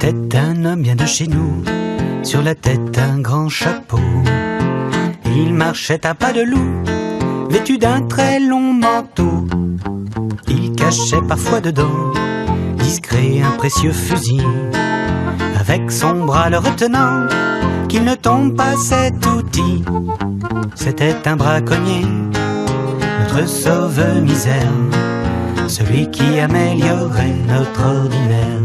C'était un homme bien de chez nous, sur la tête un grand chapeau. Il marchait à pas de loup, vêtu d'un très long manteau. Il cachait parfois dedans, discret, un précieux fusil. Avec son bras le retenant, qu'il ne tombe pas cet outil. C'était un braconnier, notre sauve-misère, celui qui améliorait notre ordinaire.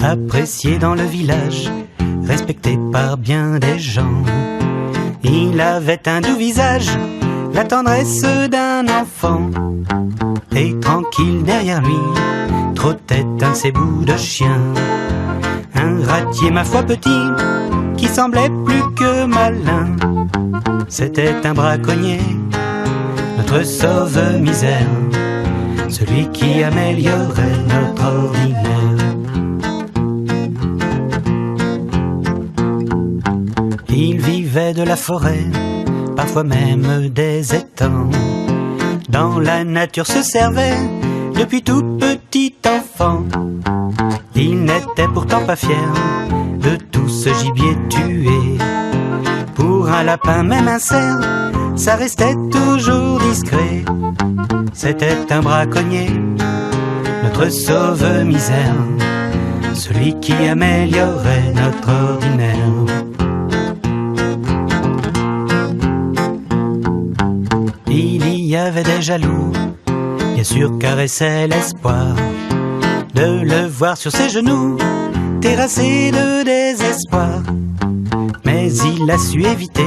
Apprécié dans le village, respecté par bien des gens, il avait un doux visage, la tendresse d'un enfant. Et tranquille derrière lui, trottait un de ses bouts de chien, un ratier ma foi petit, qui semblait plus que malin. C'était un braconnier, notre sauve-misère, celui qui améliorait notre ordinaire. Il vivait de la forêt, parfois même des étangs. Dans la nature se servait depuis tout petit enfant. Il n'était pourtant pas fier de tout ce gibier tué. Pour un lapin, même un cerf, ça restait toujours discret. C'était un braconnier, notre sauve-misère, celui qui améliorait notre ordinaire. Il y avait des jaloux, bien sûr caressaient l'espoir de le voir sur ses genoux, terrassé de désespoir. Mais il a su éviter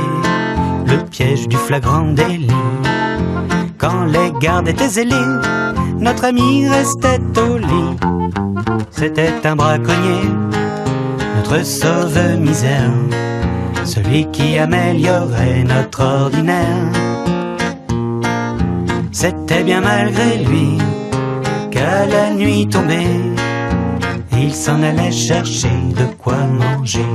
le piège du flagrant délit. Quand les gardes étaient zélés, notre ami restait au lit. C'était un braconnier, notre sauve-misère, celui qui améliorait notre ordinaire. C'était bien malgré lui qu'à la nuit tombée, il s'en allait chercher de quoi manger.